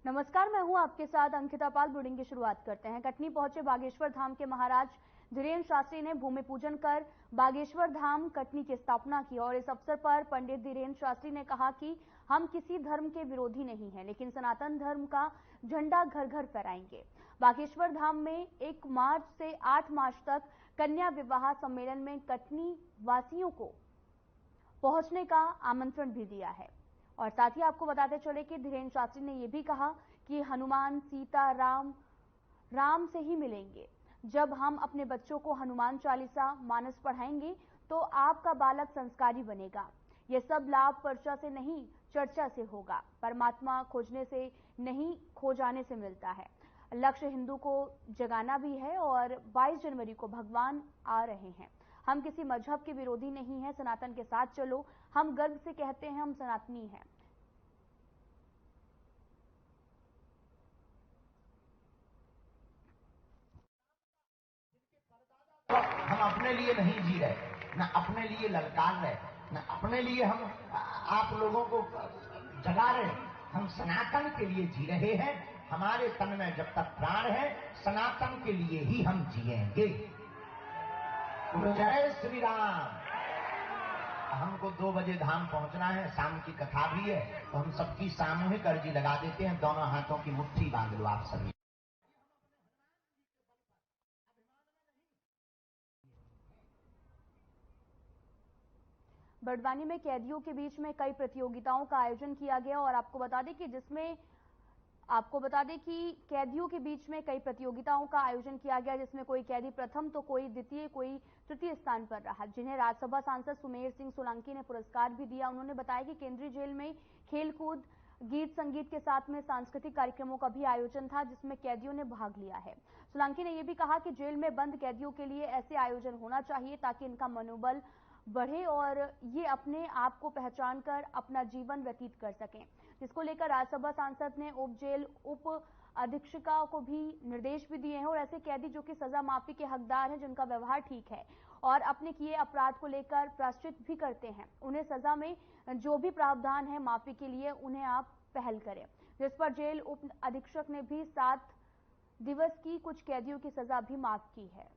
नमस्कार, मैं हूं आपके साथ अंकिता पाल। बुलेटिन की शुरुआत करते हैं। कटनी पहुंचे बागेश्वर धाम के महाराज धीरेन्द्र शास्त्री ने भूमि पूजन कर बागेश्वर धाम कटनी की स्थापना की और इस अवसर पर पंडित धीरेन्द्र शास्त्री ने कहा कि हम किसी धर्म के विरोधी नहीं हैं, लेकिन सनातन धर्म का झंडा घर घर फहराएंगे। बागेश्वर धाम में 1 मार्च से 8 मार्च तक कन्या विवाह सम्मेलन में कटनी वासियों को पहुंचने का आमंत्रण भी दिया है। और साथ ही आपको बताते चले कि धीरेन्द्र शास्त्री ने यह भी कहा कि हनुमान सीता राम से ही मिलेंगे। जब हम अपने बच्चों को हनुमान चालीसा मानस पढ़ाएंगे तो आपका बालक संस्कारी बनेगा। यह सब लाभ पर्चा से नहीं, चर्चा से होगा। परमात्मा खोजने से नहीं, खो जाने से मिलता है। लक्ष्य हिंदू को जगाना भी है और 22 जनवरी को भगवान आ रहे हैं। हम किसी मजहब के विरोधी नहीं हैं, सनातन के साथ चलो। हम गर्व से कहते हैं हम सनातनी हैं। तो हम अपने लिए नहीं जी रहे, ना अपने लिए ललकार रहे, ना अपने लिए हम आप लोगों को जगा रहे। हम सनातन के लिए जी रहे हैं। हमारे तन में जब तक प्राण है, सनातन के लिए ही हम जिएंगे। जय श्री राम। हमको 2 बजे धाम पहुंचना है, शाम की कथा भी है, तो हम सबकी सामूहिक अर्जी लगा देते हैं। दोनों हाथों की मुट्ठी बांध लो आप सभी। बड़वानी में कैदियों के बीच में कई प्रतियोगिताओं का आयोजन किया गया और आपको बता दें कि कैदियों के बीच में कई प्रतियोगिताओं का आयोजन किया गया, जिसमें कोई कैदी प्रथम तो कोई द्वितीय, कोई तृतीय स्थान पर रहा, जिन्हें राज्यसभा सांसद सुमेर सिंह सोलंकी ने पुरस्कार भी दिया। उन्होंने बताया कि केंद्रीय जेल में खेलकूद, गीत संगीत के साथ में सांस्कृतिक कार्यक्रमों का भी आयोजन था, जिसमें कैदियों ने भाग लिया है। सोलंकी ने यह भी कहा कि जेल में बंद कैदियों के लिए ऐसे आयोजन होना चाहिए ताकि इनका मनोबल बढ़े और ये अपने आप को पहचान कर अपना जीवन व्यतीत कर सकें, जिसको लेकर राज्यसभा सांसद ने उप अधीक्षिका को भी निर्देश भी दिए हैं। और ऐसे कैदी जो कि सजा माफी के हकदार हैं, जिनका व्यवहार ठीक है और अपने किए अपराध को लेकर प्रायश्चित भी करते हैं, उन्हें सजा में जो भी प्रावधान है माफी के लिए उन्हें आप पहल करें। जिस पर जेल उप अधीक्षक ने भी 7 दिवस की कुछ कैदियों की सजा भी माफ की है।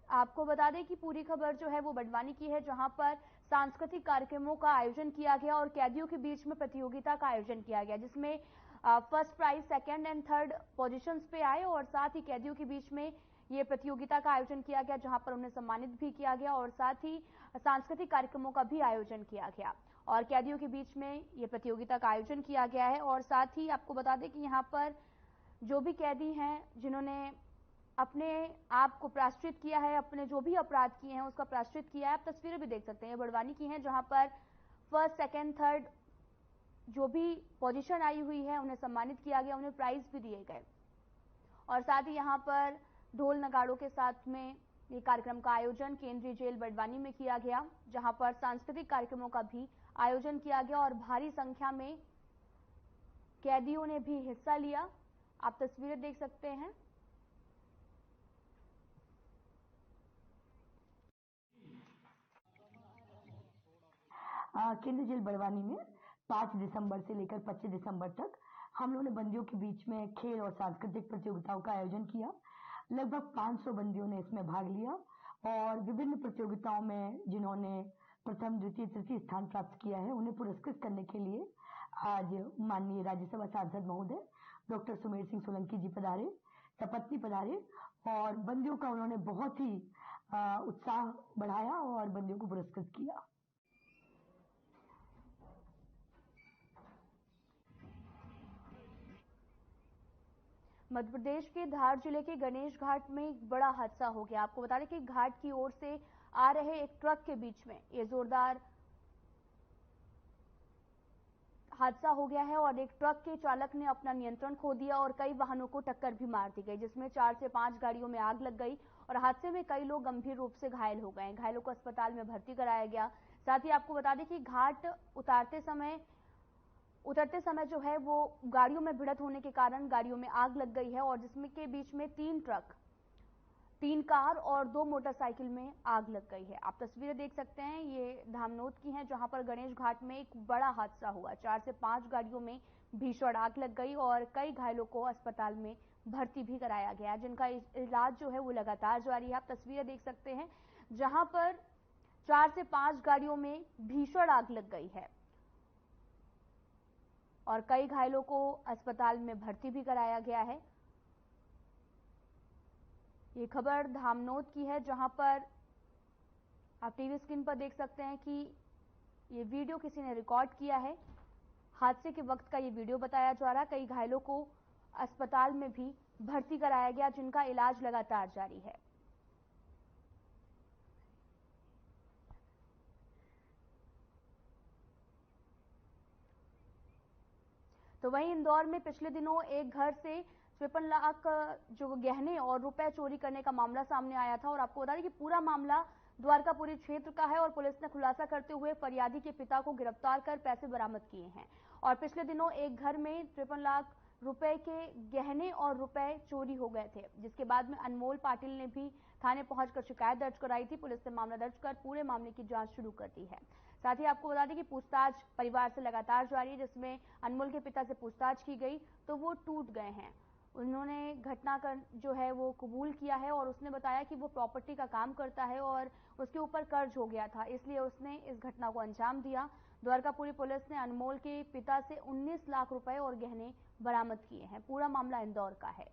आपको बता दें कि पूरी खबर जो है वो बड़वानी की है, जहां पर सांस्कृतिक कार्यक्रमों का आयोजन किया गया और कैदियों के बीच में प्रतियोगिता का आयोजन किया गया, जिसमें first prize, second and third positions पे आए और साथ ही कैदियों के बीच में ये प्रतियोगिता का आयोजन किया गया, जहां पर उन्हें सम्मानित भी किया गया और साथ ही सांस्कृतिक कार्यक्रमों का भी आयोजन किया गया और कैदियों के बीच में ये प्रतियोगिता का आयोजन किया गया है। और साथ ही आपको बता दें कि यहाँ पर जो भी कैदी हैं जिन्होंने अपने आप को प्रायश्चित किया है, अपने जो भी अपराध किए हैं उसका प्रायश्चित किया है, आप तस्वीरें भी देख सकते हैं बड़वानी की हैं, जहां पर फर्स्ट, सेकंड, थर्ड जो भी पोजीशन आई हुई है उन्हें सम्मानित किया गया, उन्हें प्राइज भी दिए गए। और साथ ही यहाँ पर ढोल नगाड़ों के साथ में ये कार्यक्रम का आयोजन केंद्रीय जेल बड़वानी में किया गया, जहां पर सांस्कृतिक कार्यक्रमों का भी आयोजन किया गया और भारी संख्या में कैदियों ने भी हिस्सा लिया। आप तस्वीरें देख सकते हैं। केंद्रीय जेल बड़वानी में 5 दिसंबर से लेकर 25 दिसंबर तक हम लोगों ने बंदियों के बीच में खेल और सांस्कृतिक प्रतियोगिताओं का आयोजन किया। लगभग 500 बंदियों ने इसमें भाग लिया और विभिन्न प्रतियोगिताओं में जिन्होंने प्रथम, द्वितीय, तृतीय स्थान प्राप्त किया है उन्हें पुरस्कृत करने के लिए आज माननीय राज्यसभा सांसद महोदय डॉक्टर सुमेर सिंह सोलंकी जी पधारे, सपत्नी पधारे और बंदियों का उन्होंने बहुत ही उत्साह बढ़ाया और बंदियों को पुरस्कृत किया। मध्य प्रदेश के धार जिले के गणेश घाट में एक बड़ा हादसा हो गया। आपको बता दें कि घाट की ओर से आ रहे एक ट्रक के बीच में ये जोरदार हादसा हो गया है और एक ट्रक के चालक ने अपना नियंत्रण खो दिया और कई वाहनों को टक्कर भी मार दी गई, जिसमें 4 से 5 गाड़ियों में आग लग गई और हादसे में कई लोग गंभीर रूप से घायल हो गए। घायलों को अस्पताल में भर्ती कराया गया। साथ ही आपको बता दें कि घाट उतरते समय जो है वो गाड़ियों में भिड़ंत होने के कारण गाड़ियों में आग लग गई है और जिसमें के बीच में 3 ट्रक 3 कार और 2 मोटरसाइकिल में आग लग गई है। आप तस्वीरें देख सकते हैं, ये धामनोद की हैं, जहां पर गणेश घाट में एक बड़ा हादसा हुआ। 4 से 5 गाड़ियों में भीषण आग लग गई और कई घायलों को अस्पताल में भर्ती भी कराया गया, जिनका इलाज जो है वो लगातार जारी है। आप तस्वीरें देख सकते हैं, जहां पर 4 से 5 गाड़ियों में भीषण आग लग गई है और कई घायलों को अस्पताल में भर्ती भी कराया गया है। ये खबर धामनोद की है, जहां पर आप टीवी स्क्रीन पर देख सकते हैं कि ये वीडियो किसी ने रिकॉर्ड किया है। हादसे के वक्त का ये वीडियो बताया जा रहा है। कई घायलों को अस्पताल में भी भर्ती कराया गया, जिनका इलाज लगातार जारी है। तो वहीं इंदौर में पिछले दिनों एक घर से 53 लाख जो गहने और रुपए चोरी करने का मामला सामने आया था और आपको बता दें कि पूरा मामला द्वारकापुरी क्षेत्र का है और पुलिस ने खुलासा करते हुए फरियादी के पिता को गिरफ्तार कर पैसे बरामद किए हैं। और पिछले दिनों एक घर में 53 लाख रुपए के गहने और रुपए चोरी हो गए थे, जिसके बाद में अनमोल पाटिल ने भी थाने पहुंचकर शिकायत दर्ज कराई थी। पुलिस ने मामला दर्ज कर पूरे मामले की जांच शुरू कर दी है। साथ ही आपको बता दें कि पूछताछ परिवार से लगातार जारी है, जिसमें अनमोल के पिता से पूछताछ की गई तो वो टूट गए हैं। उन्होंने घटना का जो है वो कबूल किया है और उसने बताया कि वो प्रॉपर्टी का काम करता है और उसके ऊपर कर्ज हो गया था, इसलिए उसने इस घटना को अंजाम दिया। द्वारकापुरी पुलिस ने अनमोल के पिता से 19 लाख रुपए और गहने बरामद किए हैं। पूरा मामला इंदौर का है।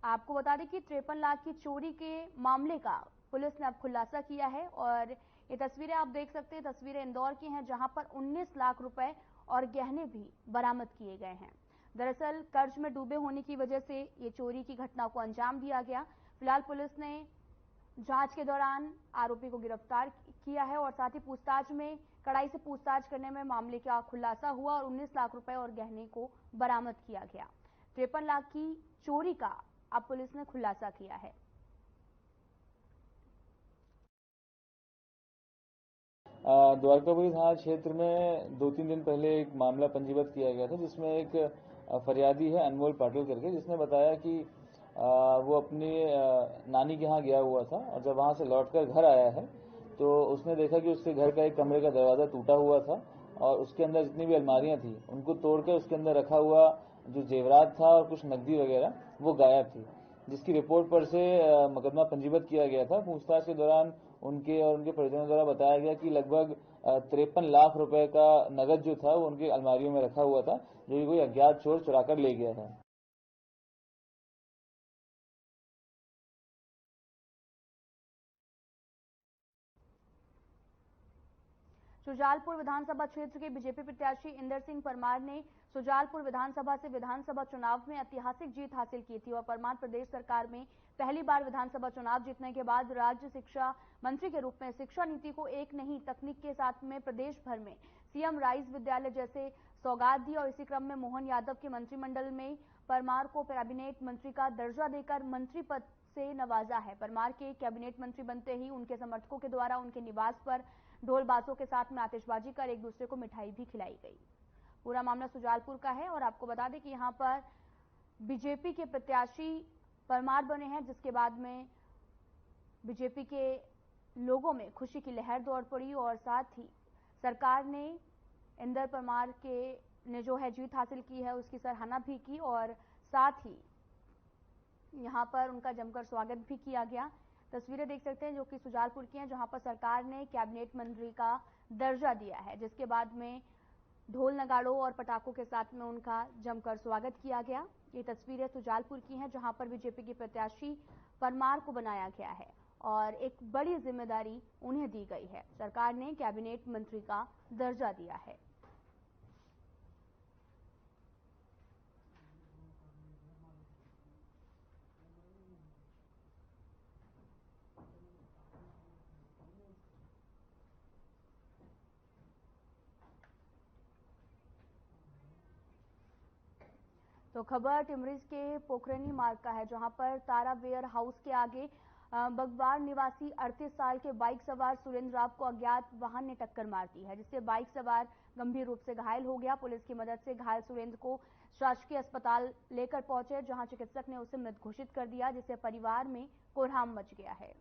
आपको बता दें कि 53 लाख की चोरी के मामले का पुलिस ने अब खुलासा किया है और ये तस्वीरें आप देख सकते हैं, तस्वीरें इंदौर की हैं, जहां पर 19 लाख रुपए और गहने भी बरामद किए गए हैं। दरअसल कर्ज में डूबे होने की वजह से ये चोरी की घटना को अंजाम दिया गया। फिलहाल पुलिस ने जांच के दौरान आरोपी को गिरफ्तार किया है और साथ ही पूछताछ में कड़ाई से पूछताछ करने में मामले का खुलासा हुआ और 19 लाख रुपए और गहने को बरामद किया गया। 53 लाख की चोरी का अब पुलिस ने खुलासा किया है। द्वारकापुरी थाना क्षेत्र में 2-3 दिन पहले एक मामला पंजीबद्ध किया गया था, जिसमें एक फरियादी है अनमोल पाटिल करके, जिसने बताया कि वो अपनी नानी के यहाँ गया हुआ था और जब वहाँ से लौटकर घर आया है तो उसने देखा कि उसके घर का एक कमरे का दरवाजा टूटा हुआ था और उसके अंदर जितनी भी अलमारियां थी उनको तोड़कर उसके अंदर रखा हुआ जो जेवरात था और कुछ नकदी वगैरह वो गायब थी, जिसकी रिपोर्ट पर से मुकदमा पंजीबद्ध किया गया था। पूछताछ के दौरान उनके और उनके परिजनों द्वारा बताया गया कि लगभग 53 लाख रुपए का नगद जो था वो उनके अलमारियों में रखा हुआ था, जो कि कोई अज्ञात चोर चुरा कर ले गया था। सुजालपुर विधानसभा क्षेत्र के बीजेपी प्रत्याशी इंदर सिंह परमार ने सुजालपुर विधानसभा से विधानसभा चुनाव में ऐतिहासिक जीत हासिल की थी और परमार प्रदेश सरकार में पहली बार विधानसभा चुनाव जीतने के बाद राज्य शिक्षा मंत्री के रूप में शिक्षा नीति को एक नई तकनीक के साथ में प्रदेश भर में सीएम राइज विद्यालय जैसे सौगात दी और इसी क्रम में मोहन यादव के मंत्रिमंडल में परमार को कैबिनेट मंत्री का दर्जा देकर मंत्री पद से नवाजा है। परमार के कैबिनेट मंत्री बनते ही उनके समर्थकों के द्वारा उनके निवास पर ढोल बाजों के साथ में आतिशबाजी कर एक दूसरे को मिठाई भी खिलाई गई। पूरा मामला सुजालपुर का है और आपको बता दें कि यहां पर बीजेपी के प्रत्याशी परमार बने हैं, जिसके बाद में बीजेपी के लोगों में खुशी की लहर दौड़ पड़ी और साथ ही सरकार ने इंदर परमार के ने जो है जीत हासिल की है उसकी सराहना भी की और साथ ही यहां पर उनका जमकर स्वागत भी किया गया। तस्वीरें देख सकते हैं जो कि सुजालपुर की हैं, जहां पर सरकार ने कैबिनेट मंत्री का दर्जा दिया है, जिसके बाद में ढोल नगाड़ों और पटाखों के साथ में उनका जमकर स्वागत किया गया। ये तस्वीरें सुजालपुर की हैं, जहां पर बीजेपी के प्रत्याशी परमार को बनाया गया है और एक बड़ी जिम्मेदारी उन्हें दी गई है। सरकार ने कैबिनेट मंत्री का दर्जा दिया है। तो खबर टिमरीज के पोखरनी मार्ग का है, जहां पर तारा वेयर हाउस के आगे बगवार निवासी 38 साल के बाइक सवार सुरेंद्र राव को अज्ञात वाहन ने टक्कर मार दी है, जिससे बाइक सवार गंभीर रूप से घायल हो गया। पुलिस की मदद से घायल सुरेंद्र को शासकीय अस्पताल लेकर पहुंचे, जहां चिकित्सक ने उसे मृत घोषित कर दिया, जिससे परिवार में कोहराम मच गया है।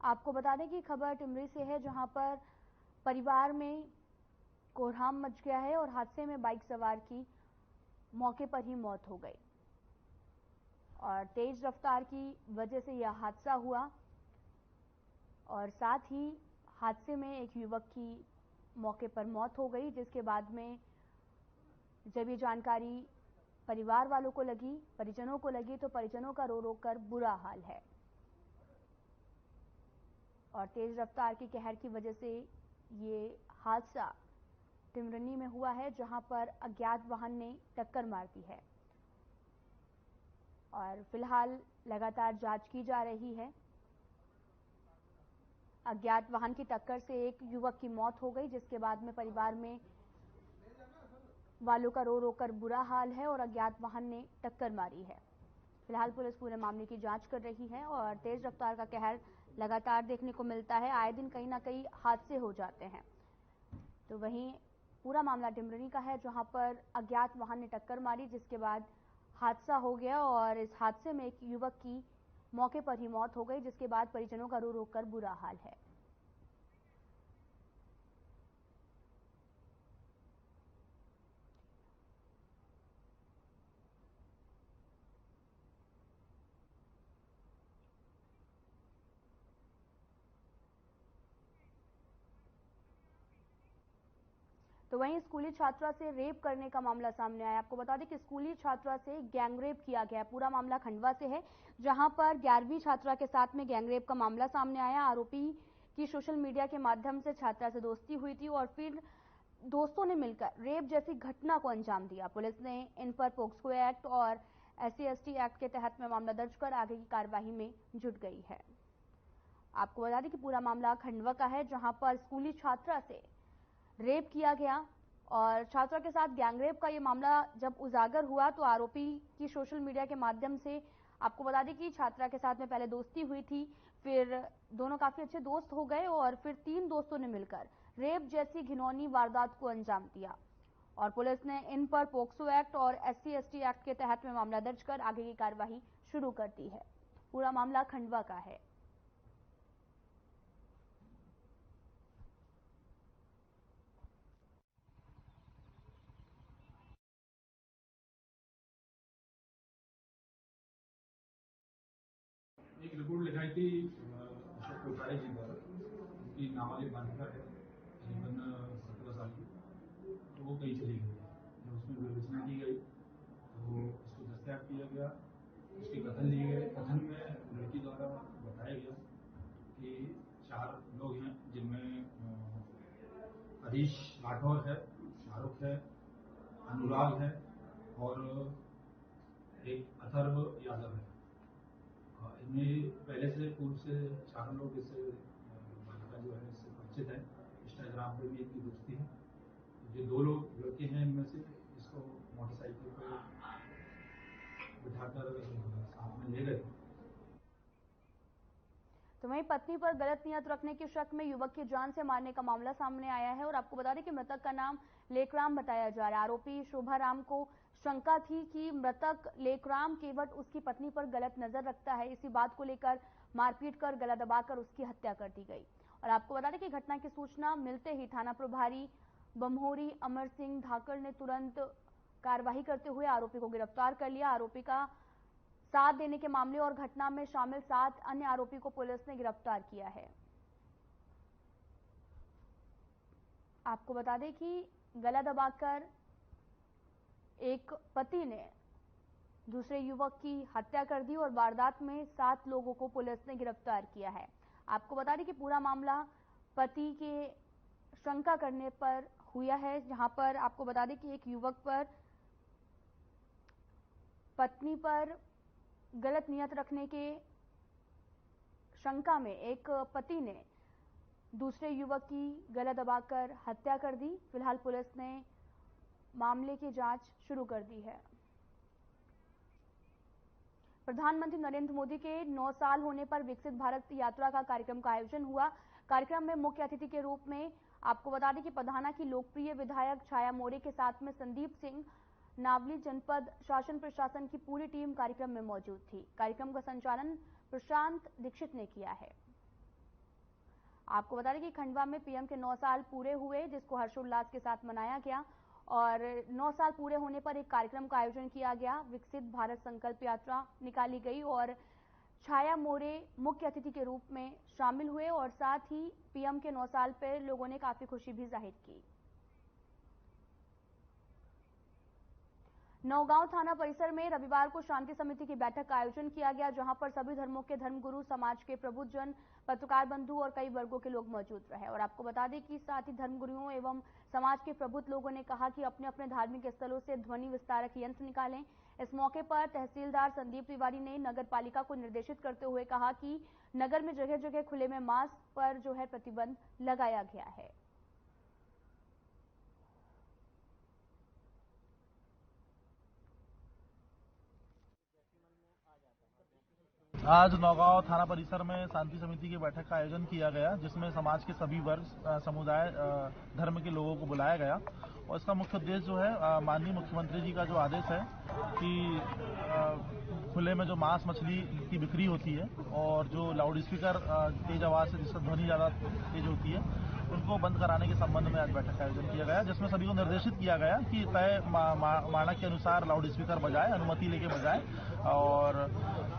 आपको बता दें कि खबर टिमरी से है, जहां पर परिवार में कोहराम मच गया है और हादसे में बाइक सवार की मौके पर ही मौत हो गई और तेज रफ्तार की वजह से यह हादसा हुआ और साथ ही हादसे में एक युवक की मौके पर मौत हो गई, जिसके बाद में जब ये जानकारी परिवार वालों को लगी, परिजनों को लगी, तो परिजनों का रो रो कर बुरा हाल है और तेज रफ्तार की कहर की वजह से ये हादसा टिमरनी में हुआ है, जहां पर अज्ञात वाहन ने टक्कर मार दी है और फिलहाल लगातार जांच की जा रही है। अज्ञात वाहन की टक्कर से एक युवक की मौत हो गई, जिसके बाद में परिवार में वालों का रो रो कर बुरा हाल है और अज्ञात वाहन ने टक्कर मारी है। फिलहाल पुलिस पूरे मामले की जांच कर रही है और तेज रफ्तार का कहर लगातार देखने को मिलता है। आए दिन कहीं ना कहीं हादसे हो जाते हैं, तो वहीं पूरा मामला टिमरनी का है, जहां पर अज्ञात वाहन ने टक्कर मारी, जिसके बाद हादसा हो गया और इस हादसे में एक युवक की मौके पर ही मौत हो गई, जिसके बाद परिजनों का रो रो कर बुरा हाल है। तो वहीं स्कूली छात्रा से रेप करने का मामला सामने आया। आपको बता दें कि स्कूली छात्रा से गैंगरेप किया गया। पूरा मामला खंडवा से है, जहां पर 11वीं छात्रा के साथ में गैंगरेप का मामला सामने आया। आरोपी की सोशल मीडिया के माध्यम से छात्रा से दोस्ती हुई थी और फिर दोस्तों ने मिलकर रेप जैसी घटना को अंजाम दिया। पुलिस ने इन पर पोक्सो एक्ट और SC/ST एक्ट के तहत में मामला दर्ज कर आगे की कार्यवाही में जुट गई है। आपको बता दें कि पूरा मामला खंडवा का है, जहां पर स्कूली छात्रा से रेप किया गया और छात्रा के साथ गैंगरेप का ये मामला जब उजागर हुआ तो आरोपी की सोशल मीडिया के माध्यम से, आपको बता दें कि छात्रा के साथ में पहले दोस्ती हुई थी, फिर दोनों काफी अच्छे दोस्त हो गए और फिर 3 दोस्तों ने मिलकर रेप जैसी घिनौनी वारदात को अंजाम दिया और पुलिस ने इन पर पोक्सो एक्ट और SC/ST एक्ट के तहत में मामला दर्ज कर आगे की कार्यवाही शुरू कर दी है। पूरा मामला खंडवा का है। एक रिपोर्ट लिखाई थी अशोक कोठारी जी द्वारा, उनकी नाबालिग बालिका है करीबन 17 साल की, तो वो कहीं चली गई। जब उसमें विवेचना की गई तो उसको दस्तयाब किया गया, उसके कथन लिए गए। कथन में लड़की द्वारा बताया गया कि 4 लोग हैं, जिनमें हरीश राठौर है, शाहरुख है, अनुराग है और एक अथर्व यादव है। इनमें पहले से पूर्व से 4 लोग इस बालिका जो है इससे परिचित है। इंस्टाग्राम पे भी इनकी दोस्ती है। जो 2 लोग लड़के हैं, इनमें से इसको मोटरसाइकिल पर बिठाकर साथ में ले गए। तो वहीं पत्नी पर गलत नियत रखने के शक में युवक की जान से मारने का मामला सामने आया है और आपको बता दें कि मृतक का नाम लेकराम बताया जा रहा है। आरोपी शोभाराम को शंका थी कि मृतक लेकराम केवट उसकी पत्नी पर गलत नजर रखता है। इसी बात को लेकर मारपीट कर गला दबाकर उसकी हत्या कर दी गई और आपको बता दें कि घटना की सूचना मिलते ही थाना प्रभारी बम्होरी अमर सिंह धाकड़ ने तुरंत कार्रवाई करते हुए आरोपी को गिरफ्तार कर लिया। आरोपी का साथ देने के मामले और घटना में शामिल 7 अन्य आरोपी को पुलिस ने गिरफ्तार किया है। आपको बता दें कि गला दबाकर एक पति ने दूसरे युवक की हत्या कर दी और वारदात में 7 लोगों को पुलिस ने गिरफ्तार किया है। आपको बता दें कि पूरा मामला पति के शंका करने पर हुआ है, जहां पर आपको बता दें कि एक युवक पर पत्नी पर गलत नियत रखने के शंका में एक पति ने दूसरे युवक की गला दबाकर हत्या कर दी। फिलहाल पुलिस ने मामले की जांच शुरू कर दी है। प्रधानमंत्री नरेंद्र मोदी के 9 साल होने पर विकसित भारत यात्रा का कार्यक्रम का आयोजन हुआ। कार्यक्रम में मुख्य अतिथि के रूप में आपको बता दें कि पधाना की लोकप्रिय विधायक छाया मोरे के साथ में संदीप सिंह नावली जनपद शासन प्रशासन की पूरी टीम कार्यक्रम में मौजूद थी। कार्यक्रम का संचालन प्रशांत दीक्षित ने किया है। आपको बता दें कि खंडवा में पीएम के 9 साल पूरे हुए, जिसको हर्षोल्लास के साथ मनाया गया और 9 साल पूरे होने पर एक कार्यक्रम का आयोजन किया गया। विकसित भारत संकल्प यात्रा निकाली गई और छाया मोरे मुख्य अतिथि के रूप में शामिल हुए और साथ ही पीएम के 9 साल पर लोगों ने काफी खुशी भी जाहिर की। नौगांव थाना परिसर में रविवार को शांति समिति की बैठक का आयोजन किया गया, जहां पर सभी धर्मों के धर्मगुरु, समाज के प्रबुद्ध जन, पत्रकार बंधु और कई वर्गों के लोग मौजूद रहे। और आपको बता दें कि साथ ही धर्मगुरुओं एवं समाज के प्रबुद्ध लोगों ने कहा कि अपने अपने धार्मिक स्थलों से ध्वनि विस्तारक यंत्र निकालें। इस मौके पर तहसीलदार संदीप तिवारी ने नगर पालिका को निर्देशित करते हुए कहा कि नगर में जगह जगह खुले में मास्क पर जो है प्रतिबंध लगाया गया है। आज नौगांव थाना परिसर में शांति समिति की बैठक का आयोजन किया गया, जिसमें समाज के सभी वर्ग, समुदाय, धर्म के लोगों को बुलाया गया। और इसका मुख्य उद्देश्य जो है, माननीय मुख्यमंत्री जी का जो आदेश है कि खुले में जो मांस मछली की बिक्री होती है और जो लाउड स्पीकर तेज आवाज से जिसका ध्वनि ज्यादा तेज होती है, उनको बंद कराने के संबंध में आज बैठक का आयोजन किया गया, जिसमें सभी को निर्देशित किया गया कि तय मानक के अनुसार लाउड स्पीकर बजाए, अनुमति लेके बजाए। और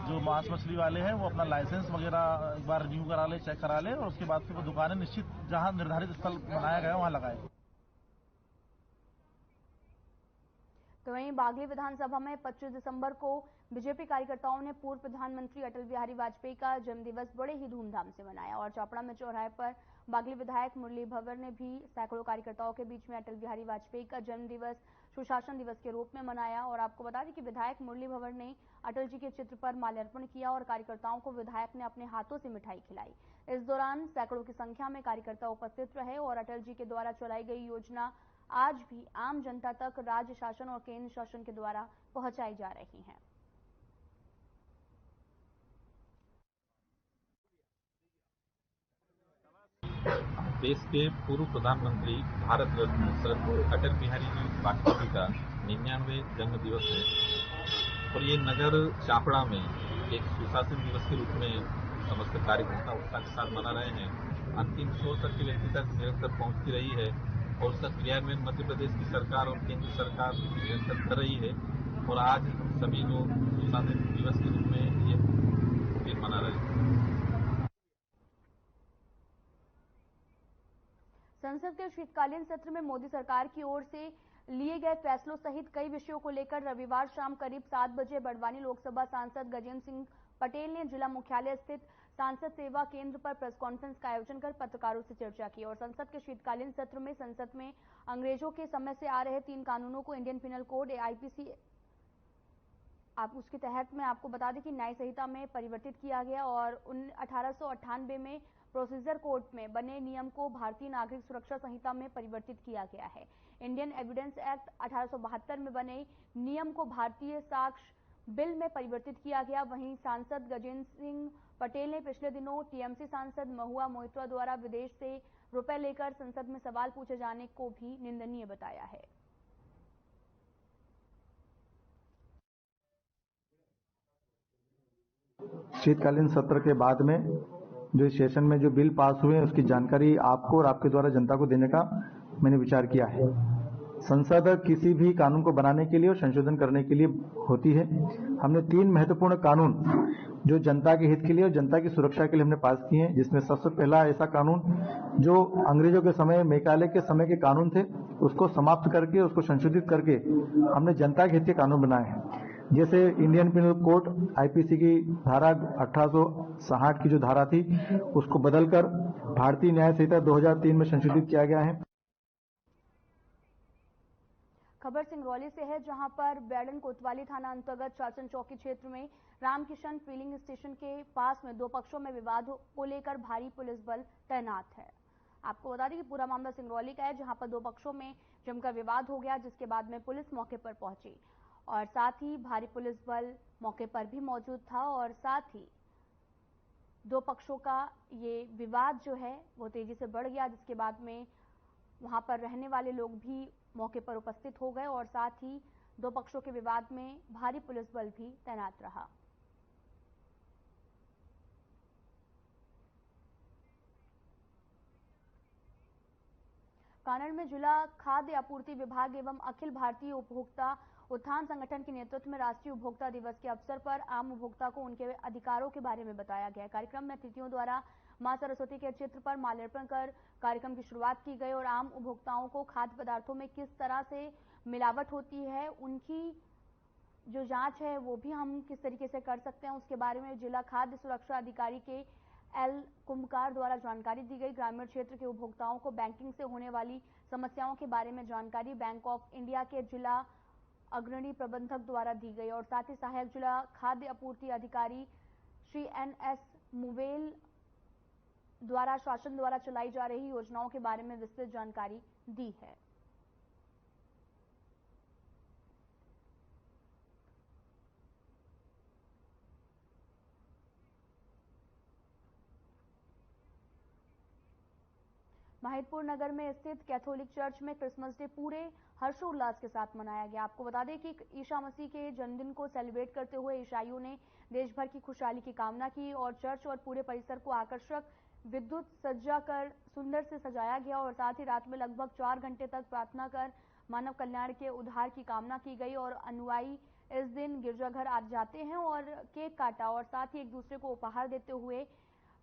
जो मांस मछली वाले हैं वो अपना लाइसेंस वगैरह एक बार रिन्यू करा ले, चेक करा ले और उसके बाद फिर वो दुकानें निश्चित जहां निर्धारित स्थल बनाया गया वहां लगाए। तो वहीं बागली विधानसभा में 25 दिसंबर को बीजेपी कार्यकर्ताओं ने पूर्व प्रधानमंत्री अटल बिहारी वाजपेयी का जन्मदिवस बड़े ही धूमधाम से मनाया और चापड़ा में चौराहे पर बागली विधायक मुरली भवर ने भी सैकड़ों कार्यकर्ताओं के बीच में अटल बिहारी वाजपेयी का जन्मदिवस सुशासन दिवस के रूप में मनाया। और आपको बता दें कि विधायक मुरली भवर ने अटल जी के चित्र पर माल्यार्पण किया और कार्यकर्ताओं को विधायक ने अपने हाथों से मिठाई खिलाई। इस दौरान सैकड़ों की संख्या में कार्यकर्ता उपस्थित रहे और अटल जी के द्वारा चलाई गई योजना आज भी आम जनता तक राज्य शासन और केंद्र शासन के द्वारा पहुंचाई जा रही हैं। देश के पूर्व प्रधानमंत्री भारत रत्न श्रद्धेय अटल बिहारी वाजपेयी का 99वें जन्म दिवस है और ये नगर चापड़ा में एक सुशासन दिवस के रूप में समस्त कार्यकर्ता उत्साह के साथ मना रहे हैं। अंतिम छोर तक के व्यक्ति तक निरंतर पहुंचती रही है और उसका क्रियान्वयन मध्य प्रदेश की सरकार और केंद्र सरकार निरंतर कर रही है और आज सभी लोग सुशासन दिवस के रूप में ये दिन मना रहे हैं। संसद के शीतकालीन सत्र में मोदी सरकार की ओर से लिए गए फैसलों सहित कई विषयों को लेकर रविवार शाम करीब 7 बजे बड़वानी लोकसभा सांसद गजेंद्र सिंह पटेल ने जिला मुख्यालय स्थित सांसद सेवा केंद्र पर प्रेस कॉन्फ्रेंस का आयोजन कर पत्रकारों से चर्चा की और संसद के शीतकालीन सत्र में संसद में अंग्रेजों के समय से आ रहे 3 कानूनों को इंडियन पिनल कोड आईपीसी उसके तहत में आपको बता दें कि न्याय संहिता में परिवर्तित किया गया और 1898 में प्रोसीजर कोड में बने नियम को भारतीय नागरिक सुरक्षा संहिता में परिवर्तित किया गया है। इंडियन एविडेंस एक्ट 1872 में बने नियम को भारतीय साक्ष्य बिल में परिवर्तित किया गया। वहीं सांसद गजेंद्र सिंह पटेल ने पिछले दिनों टीएमसी सांसद महुआ मोइत्रा द्वारा विदेश से रुपए लेकर संसद में सवाल पूछे जाने को भी निंदनीय बताया है। शीतकालीन सत्र के बाद में जो सेशन में जो बिल पास हुए उसकी जानकारी आपको और आपके द्वारा जनता को देने का मैंने विचार किया है। संसद किसी भी कानून को बनाने के लिए और संशोधन करने के लिए होती है। हमने 3 महत्वपूर्ण कानून जो जनता के हित के लिए और जनता की सुरक्षा के लिए हमने पास किए हैं, जिसमें सबसे पहला ऐसा कानून जो अंग्रेजों के समय मेकाले के समय के कानून थे उसको समाप्त करके उसको संशोधित करके हमने जनता के हित के कानून बनाए हैं। जैसे इंडियन पिनल कोड आईपीसी की धारा 1860 की जो धारा थी उसको बदलकर भारतीय न्याय संहिता 2003 में संशोधित किया गया है। खबर सिंगरौली से है, जहां पर बैडन कोतवाली थाना अंतर्गत चाचन चौकी क्षेत्र में रामकिशन फिलिंग स्टेशन के पास में 2 पक्षों में विवाद को लेकर भारी पुलिस बल तैनात है। आपको बता दें कि पूरा मामला सिंगरौली का है, जहां पर 2 पक्षों में जमकर विवाद हो गया, जिसके बाद में पुलिस मौके पर पहुंची और साथ ही भारी पुलिस बल मौके पर भी मौजूद था और साथ ही दो पक्षों का ये विवाद जो है वो तेजी से बढ़ गया, जिसके बाद में वहां पर रहने वाले लोग भी मौके पर उपस्थित हो गए और साथ ही दो पक्षों के विवाद में भारी पुलिस बल भी तैनात रहा। कानड़ में जिला खाद्य आपूर्ति विभाग एवं अखिल भारतीय उपभोक्ता उत्थान संगठन के नेतृत्व में राष्ट्रीय उपभोक्ता दिवस के अवसर पर आम उपभोक्ता को उनके अधिकारों के बारे में बताया गया। कार्यक्रम में अतिथियों द्वारा मां सरस्वती के चित्र पर माल्यार्पण कर कार्यक्रम की शुरुआत की गई और आम उपभोक्ताओं को खाद्य पदार्थों में किस तरह से मिलावट होती है, उनकी जो जांच है वो भी हम किस तरीके से कर सकते हैं, उसके बारे में जिला खाद्य सुरक्षा अधिकारी के एल कुंभकार द्वारा जानकारी दी गई। ग्रामीण क्षेत्र के उपभोक्ताओं को बैंकिंग से होने वाली समस्याओं के बारे में जानकारी बैंक ऑफ इंडिया के जिला अग्रणी प्रबंधक द्वारा दी गई और साथ ही सहायक जिला खाद्य आपूर्ति अधिकारी श्री NS मुवेल द्वारा शासन द्वारा चलाई जा रही योजनाओं के बारे में विस्तृत जानकारी दी है। महिदपुर नगर में स्थित कैथोलिक चर्च में क्रिसमस डे पूरे हर्षोल्लास के साथ मनाया गया। आपको बता दें कि ईसा मसीह के जन्मदिन को सेलिब्रेट करते हुए ईसाइयों ने देश भर की खुशहाली की कामना की और चर्च और पूरे परिसर को आकर्षक विद्युत सज्जा कर सुंदर से सजाया गया और साथ ही रात में लगभग 4 घंटे तक प्रार्थना कर मानव कल्याण के उद्धार की कामना की गई और अनुयायी इस दिन गिरजाघर आ जाते हैं और केक काटा और साथ ही एक दूसरे को उपहार देते हुए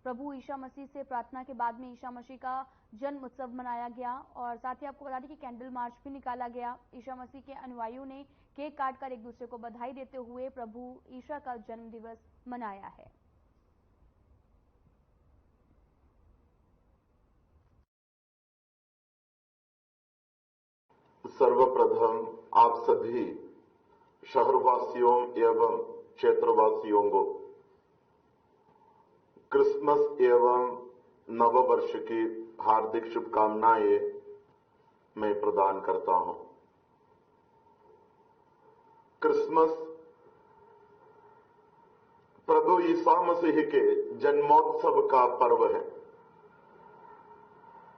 प्रभु ईसा मसीह से प्रार्थना के बाद में ईसा मसीह का जन्म उत्सव मनाया गया और साथ ही आपको बता दें कि कैंडल मार्च भी निकाला गया। ईसा मसीह के अनुयायियों ने केक काटकर एक दूसरे को बधाई देते हुए प्रभु ईसा का जन्म दिवस मनाया है। सर्वप्रथम आप सभी शहरवासियों एवं क्षेत्रवासियों को क्रिसमस एवं नववर्ष की हार्दिक शुभकामनाएं मैं प्रदान करता हूं। क्रिसमस प्रभु ईसा मसीह के जन्मोत्सव का पर्व है।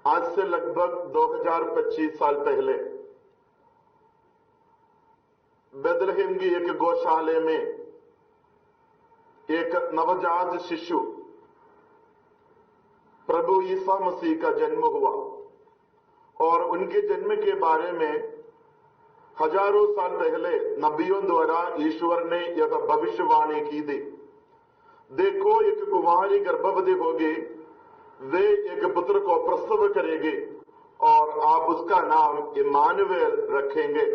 आज से लगभग 2025 साल पहले बेथलेहम की एक गौशाले में एक नवजात शिशु प्रभु ईसा मसीह का जन्म हुआ और उनके जन्म के बारे में हजारों साल पहले नबियों द्वारा ईश्वर ने यह भविष्यवाणी की थी। देखो, एक कुमारी गर्भवती होगी, वे एक पुत्र को प्रसव करेगी और आप उसका नाम इमानुएल रखेंगे।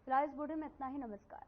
फिलहाल इस बुलेटिन में इतना ही। नमस्कार।